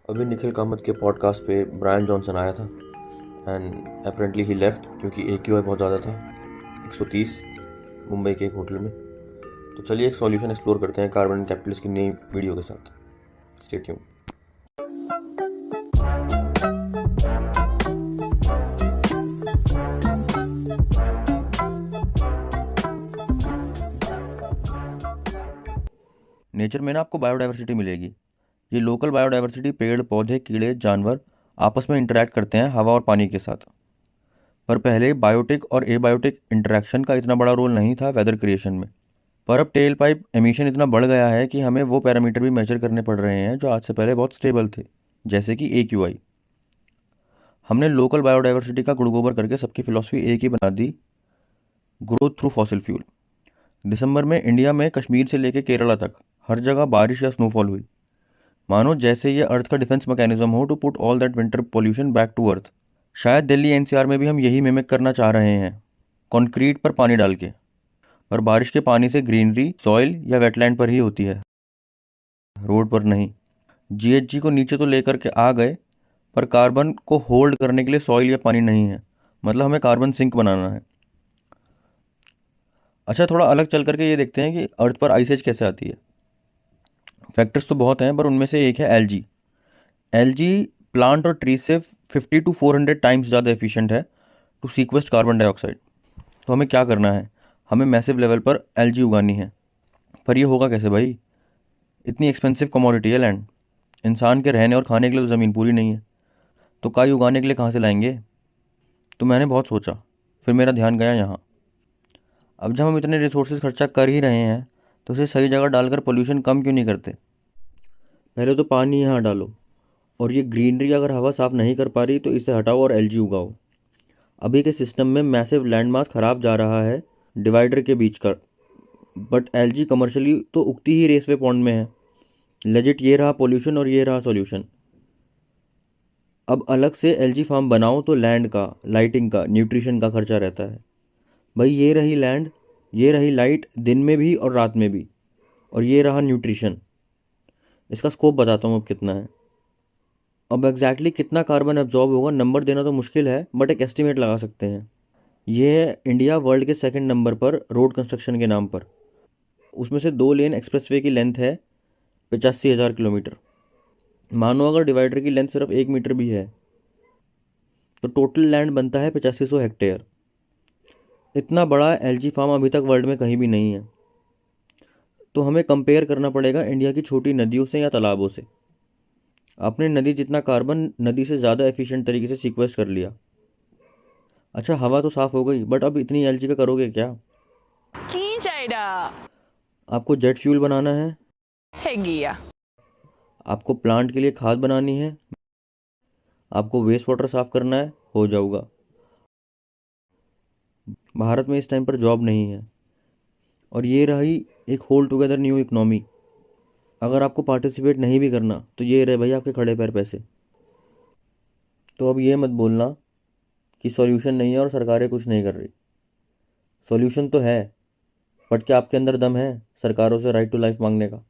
अभी निखिल कामत के पॉडकास्ट पे ब्रायन जॉनसन आया था एंड अपेरेंटली ही लेफ्ट क्योंकि AQI बहुत ज़्यादा था, 130, मुंबई के एक होटल में। तो चलिए एक सॉल्यूशन एक्सप्लोर करते हैं कार्बन कैपिटलिस्ट की नई वीडियो के साथ। Stay tuned. नेचर में ना आपको बायोडाइवर्सिटी मिलेगी। ये लोकल बायोडाइवर्सिटी पेड़ पौधे कीड़े जानवर आपस में इंटरेक्ट करते हैं हवा और पानी के साथ। पर पहले बायोटिक और एबायोटिक इंटरेक्शन का इतना बड़ा रोल नहीं था वेदर क्रिएशन में। पर अब टेल पाइप एमिशन इतना बढ़ गया है कि हमें वो पैरामीटर भी मेजर करने पड़ रहे हैं जो आज से पहले बहुत स्टेबल थे, जैसे कि AQI। हमने लोकल बायोडाइवर्सिटी का गुड़गोबर करके सबकी फिलॉसफी एक ही बना दी, ग्रोथ थ्रू फॉसिल फ्यूल। दिसंबर में इंडिया में कश्मीर से लेकर केरला तक हर जगह बारिश या स्नोफॉल हुई, मानो जैसे ये अर्थ का डिफेंस मैकेनिज्म हो to put all that winter pollution back to earth. शायद दिल्ली NCR में भी हम यही मिमिक करना चाह रहे हैं, कंक्रीट पर पानी डाल के। पर बारिश के पानी से ग्रीनरी सॉइल या वेटलैंड पर ही होती है, रोड पर नहीं। GHG को नीचे तो लेकर के आ गए, पर कार्बन को होल्ड करने के लिए सॉइल या पानी नहीं है। मतलब हमें कार्बन सिंक बनाना है। अच्छा, थोड़ा अलग चल करके ये देखते हैं कि अर्थ पर आइस एज कैसे आती है। फैक्टर्स तो बहुत हैं, पर उनमें से एक है एलजी। एलजी प्लांट और ट्री से 50 to 400 टाइम्स ज़्यादा एफिशिएंट है टू सीक्वेस्ट कार्बन डाइऑक्साइड। तो हमें क्या करना है, हमें मैसिव लेवल पर एलजी उगानी है। पर ये होगा कैसे भाई? इतनी एक्सपेंसिव कमोडिटी है लैंड, इंसान के रहने और खाने के लिए तो ज़मीन पूरी नहीं है। तो काई उगाने के लिए कहाँ से लाएंगे? तो मैंने बहुत सोचा, फिर मेरा ध्यान गया यहाँ। अब जब हम इतने रिसोर्सेज खर्चा कर ही रहे हैं तो उसे सही जगह डालकर पोल्यूशन कम क्यों नहीं करते? पहले तो पानी यहाँ डालो, और ये ग्रीनरी अगर हवा साफ नहीं कर पा रही तो इसे हटाओ और एलजी उगाओ। अभी के सिस्टम में मैसिव लैंड मास खराब जा रहा है डिवाइडर के बीच का, बट एलजी कमर्शियली तो उगती ही रेसवे पॉन्ड में है। लेजिट ये रहा पोल्यूशन और ये रहा सॉल्यूशन। अब अलग से एलजी फार्म बनाओ तो लैंड का, लाइटिंग का, न्यूट्रिशन का खर्चा रहता है। भाई ये रही लैंड, ये रही लाइट दिन में भी और रात में भी, और ये रहा न्यूट्रिशन। इसका स्कोप बताता हूँ अब कितना है। अब एग्जैक्टली कितना कार्बन एब्जॉर्ब होगा नंबर देना तो मुश्किल है, बट एक एस्टिमेट लगा सकते हैं। ये है इंडिया वर्ल्ड के सेकंड नंबर पर रोड कंस्ट्रक्शन के नाम पर। उसमें से 2 लेन एक्सप्रेसवे की लेंथ है 85,000 किलोमीटर। मानो अगर डिवाइडर की लेंथ सिर्फ 1 मीटर भी है तो टोटल लैंड बनता है 8500 हेक्टेयर। इतना बड़ा एलजी फार्म अभी तक वर्ल्ड में कहीं भी नहीं है। तो हमें कंपेयर करना पड़ेगा इंडिया की छोटी नदियों से या तालाबों से। आपने नदी जितना कार्बन नदी से ज़्यादा एफिशिएंट तरीके से सीक्वेस्ट कर लिया। अच्छा, हवा तो साफ़ हो गई, बट अब इतनी एलजी का करोगे क्या? কি চাইডা आपको जेट फ्यूल बनाना है, হে গিয়া आपको प्लांट के लिए खाद बनानी है, आपको वेस्ट वाटर साफ़ करना है, हो जाऊगा। भारत में इस टाइम पर जॉब नहीं है, और ये रही एक होल टुगेदर न्यू इकनॉमी। अगर आपको पार्टिसिपेट नहीं भी करना तो ये रहे भाई आपके खड़े पैर पैसे। तो अब ये मत बोलना कि सॉल्यूशन नहीं है और सरकारें कुछ नहीं कर रही। सॉल्यूशन तो है, बट क्या आपके अंदर दम है सरकारों से राइट टू लाइफ मांगने का?